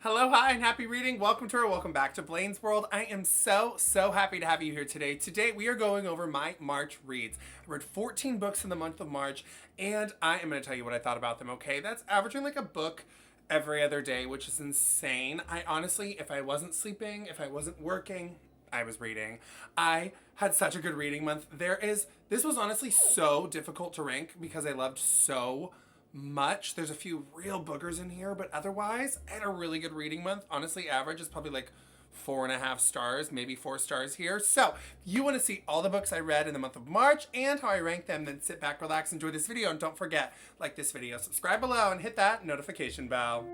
Hello, hi, and happy reading. Welcome back to Blane's World. I am so happy to have you here today. Today, we are going over my March reads. I read 14 books in the month of March, and I am going to tell you what I thought about them, okay? That's averaging like a book every other day, which is insane. I honestly, if I wasn't sleeping, if I wasn't working, I was reading. I had such a good reading month. This was honestly so difficult to rank because I loved so much. There's a few real boogers in here, but otherwise, I had a really good reading month. Honestly, average is probably like 4.5 stars, maybe 4 stars here. So, if you want to see all the books I read in the month of March and how I rank them, then sit back, relax, enjoy this video, and don't forget, like this video, subscribe below, and hit that notification bell.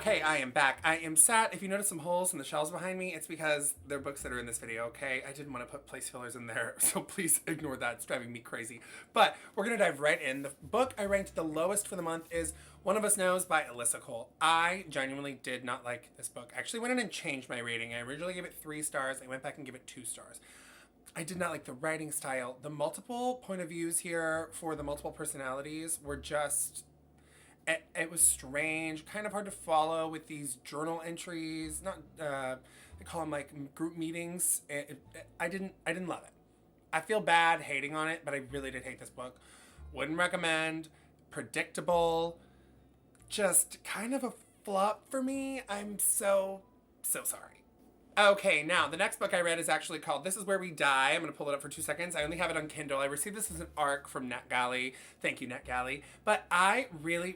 Okay, I am back. I am sad. If you notice some holes in the shelves behind me, it's because they're books that are in this video, okay? I didn't want to put place fillers in there, so please ignore that. It's driving me crazy. But we're going to dive right in. The book I ranked the lowest for the month is One of Us Knows by Alyssa Cole. I genuinely did not like this book. I actually went in and changed my rating. I originally gave it 3 stars. I went back and gave it 2 stars. I did not like the writing style. The multiple point of views here for the multiple personalities were just... It was strange, kind of hard to follow with these journal entries. Not, they call them like group meetings. I didn't love it. I feel bad hating on it, but I really did hate this book. Wouldn't recommend. Predictable. Just kind of a flop for me. I'm so sorry. Okay, now the next book I read is actually called This Is Where We Die. I'm going to pull it up for 2 seconds. I only have it on Kindle. I received this as an ARC from NetGalley. Thank you, NetGalley. But I really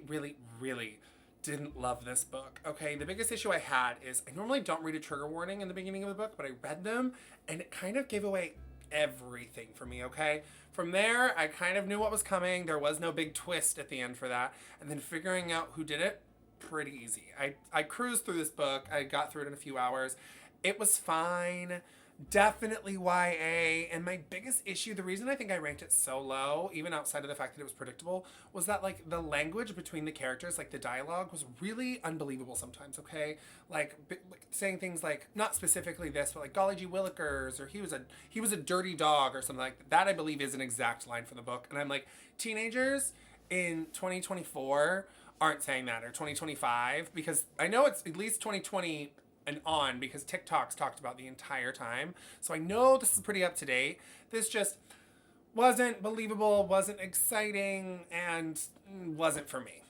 didn't love this book. Okay, the biggest issue I had is I normally don't read a trigger warning in the beginning of the book, but I read them and it kind of gave away everything for me, okay? From there, I kind of knew what was coming. There was no big twist at the end for that. And then figuring out who did it, pretty easy. I cruised through this book. I got through it in a few hours. It was fine. Definitely YA. And my biggest issue, the reason I think I ranked it so low, even outside of the fact that it was predictable, was that like the language between the characters, like the dialogue was really unbelievable sometimes, okay? Like saying things like, not specifically this, but like golly gee willikers, or he was a dirty dog or something like that. That I believe is an exact line from the book. And I'm like, teenagers in 2024 aren't saying that, or 2025, because I know it's at least 2020 and on, because TikTok's talked about the entire time. So I know this is pretty up to date. This just wasn't believable, wasn't exciting, and wasn't for me.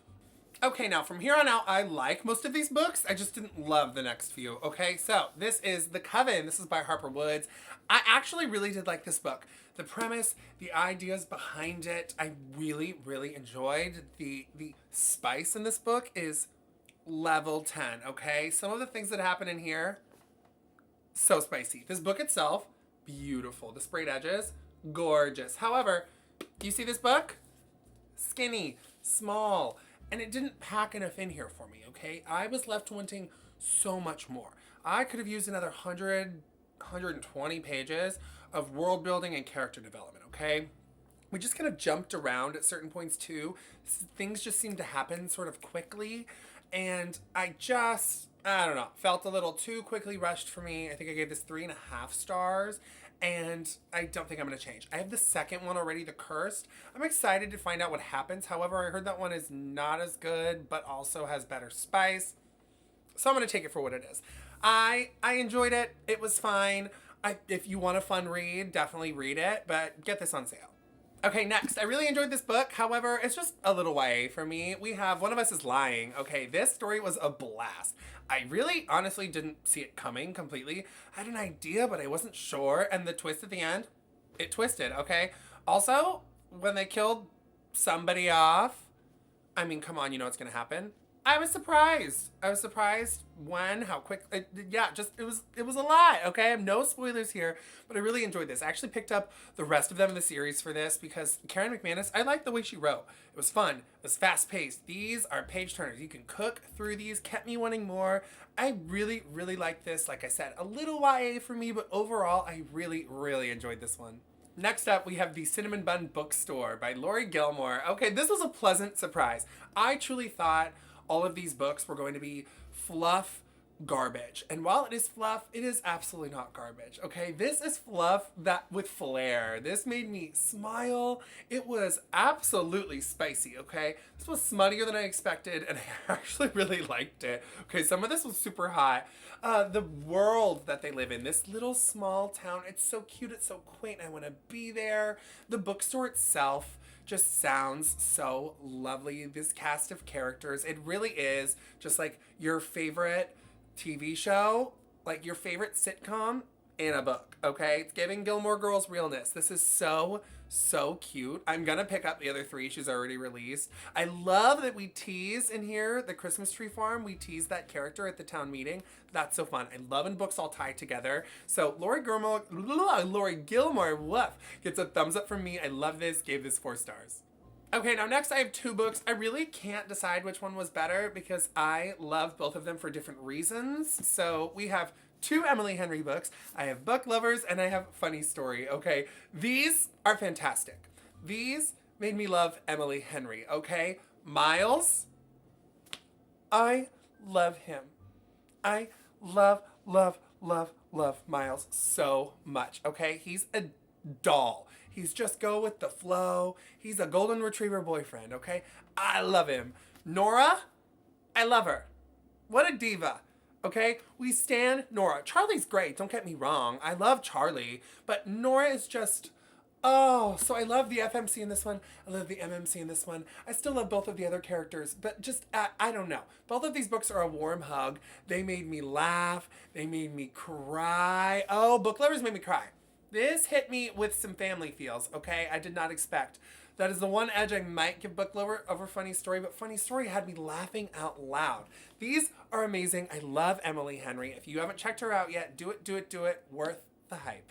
Okay, now from here on out, I like most of these books. I just didn't love the next few. Okay, so this is The Coven. This is by Harper Woods. I actually really did like this book. The premise, the ideas behind it, I really enjoyed. The spice in this book is level 10, okay? Some of the things that happen in here, so spicy. This book itself, beautiful. The sprayed edges, gorgeous. However, you see this book? Skinny, small, and it didn't pack enough in here for me, okay? I was left wanting so much more. I could have used another 120 pages of world building and character development, okay? We just kind of jumped around at certain points too. Things just seemed to happen sort of quickly. And I don't know, felt a little too quickly rushed for me. I think I gave this 3.5 stars, and I don't think I'm going to change. I have the second one already, The Cursed. I'm excited to find out what happens. However, I heard that one is not as good, but also has better spice. So I'm going to take it for what it is. I enjoyed it. It was fine. If you want a fun read, definitely read it, but get this on sale. Okay, next. I really enjoyed this book. However, it's just a little YA for me. We have One of Us is Lying. Okay, this story was a blast. I really honestly didn't see it coming completely. I had an idea, but I wasn't sure. And the twist at the end, it twisted, okay? Also, when they killed somebody off, I mean, come on, you know what's going to happen. I was surprised. How quick, it was a lot, okay? No spoilers here, but I really enjoyed this. I actually picked up the rest of them in the series for this because Karen McManus, I liked the way she wrote. It was fun. It was fast-paced. These are page turners. You can cook through these. Kept me wanting more. I really liked this. Like I said, a little YA for me, but overall, I really enjoyed this one. Next up, we have The Cinnamon Bun Bookstore by Lori Gilmore. Okay, this was a pleasant surprise. I truly thought all of these books were going to be fluff garbage. And while it is fluff, it is absolutely not garbage, okay? This is fluff that with flair. This made me smile. It was absolutely spicy, okay? This was smuttier than I expected, and I actually really liked it. Okay, some of this was super hot. The world that they live in, this little small town, it's so cute, it's so quaint, I want to be there. The bookstore itself just sounds so lovely. This cast of characters, it really is just like your favorite TV show, like your favorite sitcom in a book, okay? It's giving Gilmore Girls realness. This is so, so cute. I'm gonna pick up the other three she's already released. I love that we tease in here, the Christmas Tree Farm, we tease that character at the town meeting. That's so fun. I love when books all tie together. So Lori Gilmore, woof, gets a thumbs up from me. I love this, gave this 4 stars. Okay, now next I have 2 books. I really can't decide which one was better because I love both of them for different reasons. So we have 2 Emily Henry books. I have Book Lovers and I have Funny Story, okay? These are fantastic. These made me love Emily Henry, okay? Miles, I love him. I love Miles so much, okay? He's a doll. He's just go with the flow. He's a golden retriever boyfriend, okay? I love him. Nora, I love her. What a diva, okay? We stan Nora. Charlie's great, don't get me wrong. I love Charlie, but Nora is just, oh, so I love the FMC in this one. I love the MMC in this one. I still love both of the other characters, but just, I don't know. Both of these books are a warm hug. They made me laugh. They made me cry. Oh, Book Lovers made me cry. This hit me with some family feels, okay? I did not expect. That is the one edge I might give Book Lover over Funny Story, but Funny Story had me laughing out loud. These are amazing. I love Emily Henry. If you haven't checked her out yet, do it. Worth the hype.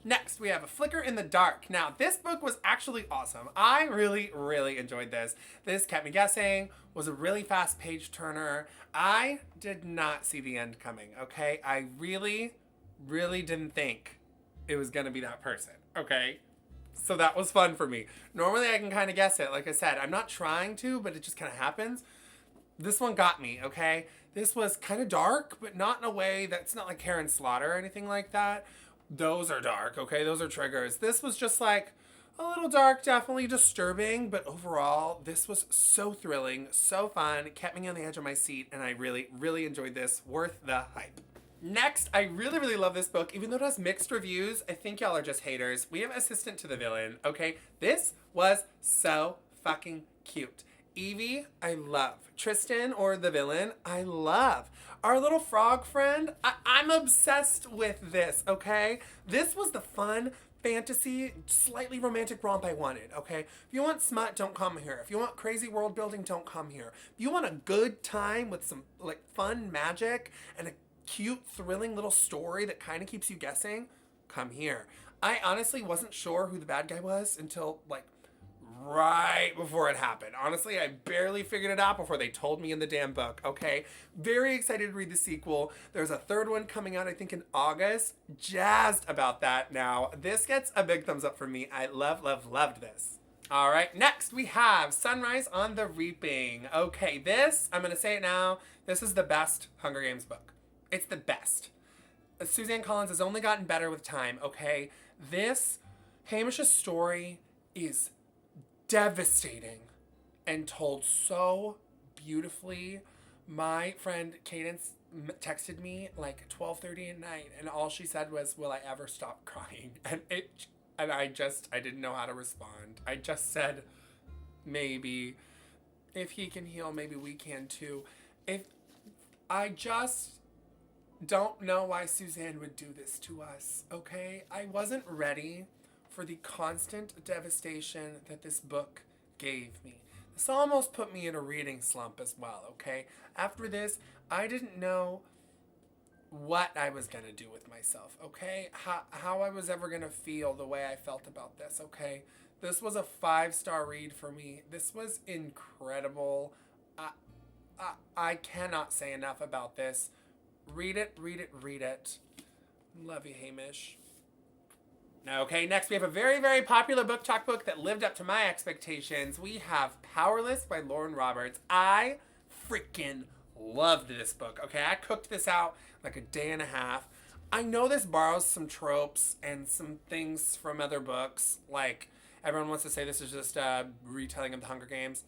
Next, we have A Flicker in the Dark. Now, this book was actually awesome. I really, really enjoyed this. This kept me guessing, was a really fast page turner. I did not see the end coming, okay? I really, really didn't think it was gonna be that person, okay? So that was fun for me. Normally I can kind of guess it. Like I said, I'm not trying to, but it just kind of happens. This one got me, okay? This was kind of dark, but not in a way that's not like Karen Slaughter or anything like that. Those are dark, okay? Those are triggers. This was just like a little dark, definitely disturbing, but overall, this was so thrilling, so fun. It kept me on the edge of my seat, and I really, really enjoyed this. Worth the hype. Next, I really, really love this book. Even though it has mixed reviews, I think y'all are just haters. We have Assistant to the Villain, okay? This was so fucking cute. Evie, I love. Tristan, or the villain, I love. Our little frog friend, I'm obsessed with this, okay? This was the fun, fantasy, slightly romantic romp I wanted, okay? If you want smut, don't come here. If you want crazy world building, don't come here. If you want a good time with some, like, fun magic and a cute, thrilling little story that kind of keeps you guessing, come here. I honestly wasn't sure who the bad guy was until, like, right before it happened. Honestly, I barely figured it out before they told me in the damn book, okay? Very excited to read the sequel. There's a 3rd one coming out, I think, in August. Jazzed about that now. This gets a big thumbs up from me. I loved this. All right, next we have Sunrise on the Reaping. Okay, this, I'm going to say it now, this is the best Hunger Games book. It's the best. Suzanne Collins has only gotten better with time, okay? This, Hamish's story is devastating and told so beautifully. My friend Cadence texted me like 12:30 at night, and all she said was, "Will I ever stop crying?" And I didn't know how to respond. I just said, maybe. If he can heal, maybe we can too. I just don't know why Suzanne would do this to us, okay? I wasn't ready for the constant devastation that this book gave me. This almost put me in a reading slump as well, okay? After this, I didn't know what I was going to do with myself, okay? How I was ever going to feel the way I felt about this, okay? This was a 5-star read for me. This was incredible. I cannot say enough about this. Read it. Love you, Hamish. Okay, next we have a very, very popular book talk book that lived up to my expectations. We have Powerless by Lauren Roberts. I freaking loved this book. Okay, I cooked this out like a day and a half. I know this borrows some tropes and some things from other books. Like, everyone wants to say this is just a retelling of the Hunger Games.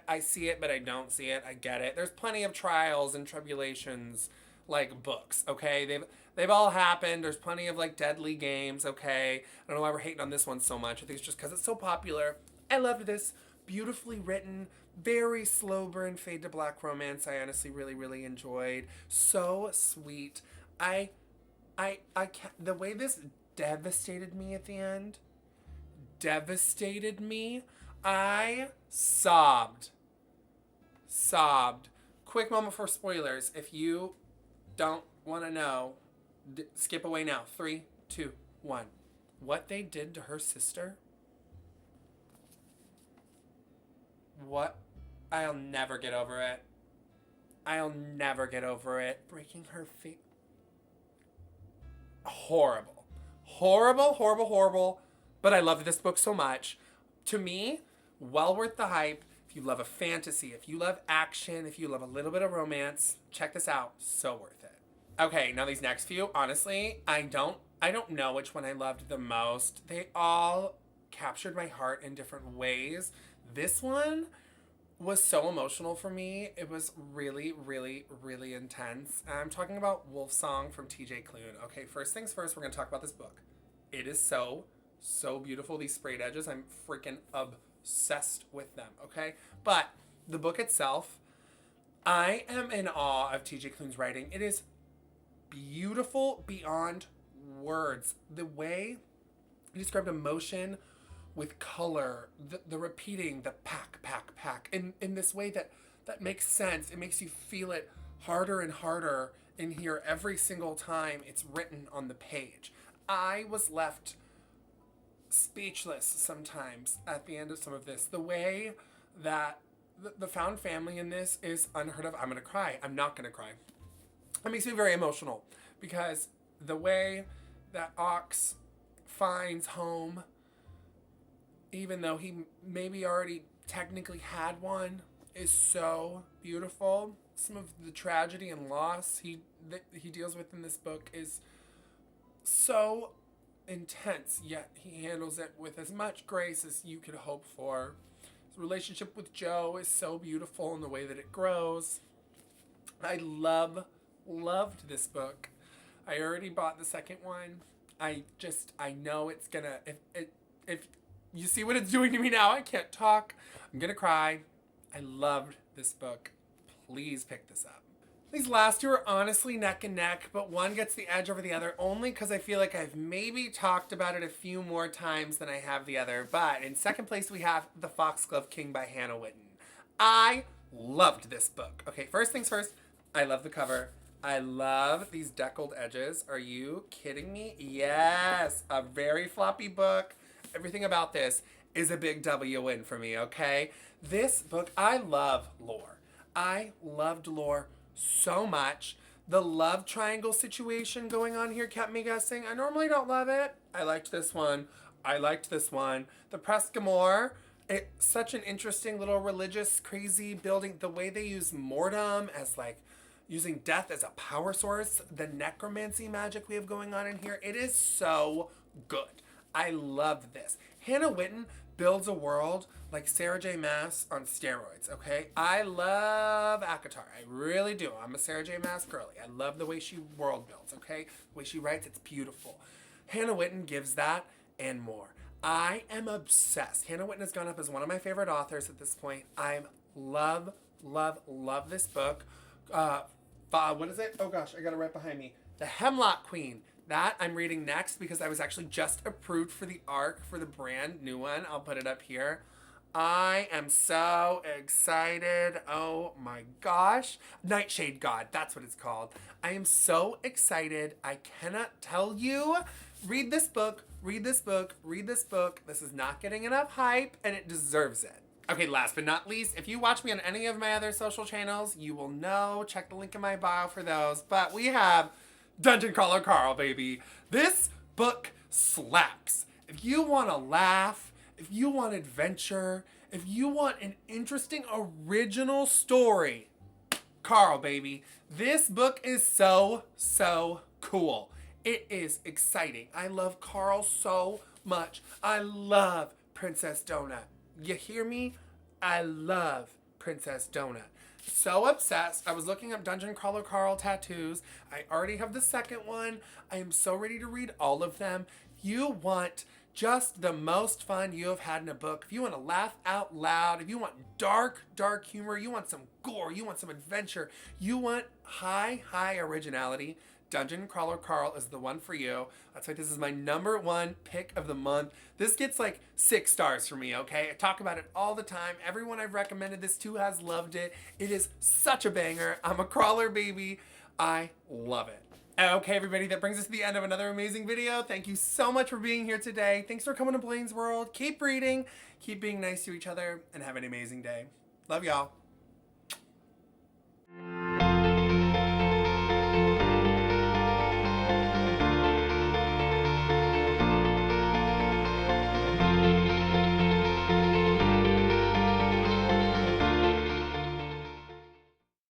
I see it, but I don't see it. I get it. There's plenty of trials and tribulations, like books. Okay, they've all happened. There's plenty of like deadly games. Okay, I don't know why we're hating on this one so much. I think it's just because it's so popular. I loved this. Beautifully written, very slow burn fade to black romance. I honestly really enjoyed. So sweet. I can't, the way this devastated me at the end. Devastated me. I sobbed. Sobbed. Quick moment for spoilers. If you don't want to know, skip away now. 3, 2, 1. What they did to her sister? What? I'll never get over it. I'll never get over it. Breaking her face. Horrible. Horrible. But I love this book so much. To me, well worth the hype. If you love a fantasy, if you love action, if you love a little bit of romance, check this out. So worth it. Okay, now these next few, honestly, I don't know which one I loved the most. They all captured my heart in different ways. This one was so emotional for me. It was really intense. I'm talking about Wolf Song from TJ Klune. Okay, first things first, we're going to talk about this book. It is so beautiful. These sprayed edges, I'm freaking obsessed with them, okay? But the book itself, I am in awe of TJ Klune's writing. It is beautiful beyond words. The way he described emotion with color, the repeating, the pack, in this way that makes sense. It makes you feel it harder and harder in here every single time it's written on the page. I was left speechless sometimes at the end of some of this. The way that the found family in this is unheard of. I'm gonna cry. I'm not gonna cry. It makes me very emotional because the way that Ox finds home, even though he maybe already technically had one, is so beautiful. Some of the tragedy and loss that he deals with in this book is so intense, yet he handles it with as much grace as you could hope for. His relationship with Joe is so beautiful in the way that it grows. I loved this book. I already bought the second one. I know it's gonna, if you see what it's doing to me now, I can't talk. I'm gonna cry. I loved this book. Please pick this up. These last two are honestly neck and neck, but one gets the edge over the other only because I feel like I've maybe talked about it a few more times than I have the other. But in second place, we have The Foxglove King by Hannah Whitten. I loved this book. Okay, first things first, I love the cover. I love these deckled edges. Are you kidding me? Yes, a very floppy book. Everything about this is a big W win for me, okay? This book, I love lore. I loved lore so much. The love triangle situation going on here kept me guessing. I normally don't love it. I liked this one. The Prescamore, it's such an interesting little religious crazy building. The way they use mortem as like using death as a power source. The necromancy magic we have going on in here. It is so good. I love this. Hannah Whitten builds a world like Sarah J. Maas on steroids, okay? I love ACOTAR. I really do. I'm a Sarah J. Maas girly. I love the way she world builds, okay? The way she writes, it's beautiful. Hannah Whitten gives that and more. I am obsessed. Hannah Whitten has gone up as one of my favorite authors at this point. I love this book. What is it? Oh gosh, I got it right behind me. The Hemlock Queen. That I'm reading next because I was actually just approved for the ARC for the brand new one. I'll put it up here. I am so excited. Oh my gosh. Nightshade God, that's what it's called. I am so excited. I cannot tell you. Read this book. This is not getting enough hype and it deserves it. Okay, last but not least, if you watch me on any of my other social channels, you will know. Check the link in my bio for those. But we have Dungeon Crawler Carl, baby. This book slaps. If you want to laugh, if you want adventure, if you want an interesting original story, Carl, baby. This book is so, so cool. It is exciting. I love Carl so much. I love Princess Donut. You hear me? I love Princess Donut. So obsessed. I was looking up Dungeon Crawler Carl tattoos. I already have the second one. I am so ready to read all of them. If you want just the most fun you have had in a book, if you want to laugh out loud, if you want dark, dark humor, you want some gore, you want some adventure, you want high, high originality, Dungeon Crawler Carl is the one for you. That's why this is my #1 pick of the month. This gets like 6 stars for me, okay? I talk about it all the time. Everyone I've recommended this to has loved it. It is such a banger. I'm a crawler baby. I love it. Okay, everybody, that brings us to the end of another amazing video. Thank you so much for being here today. Thanks for coming to Blane's World. Keep reading, keep being nice to each other, and have an amazing day. Love y'all.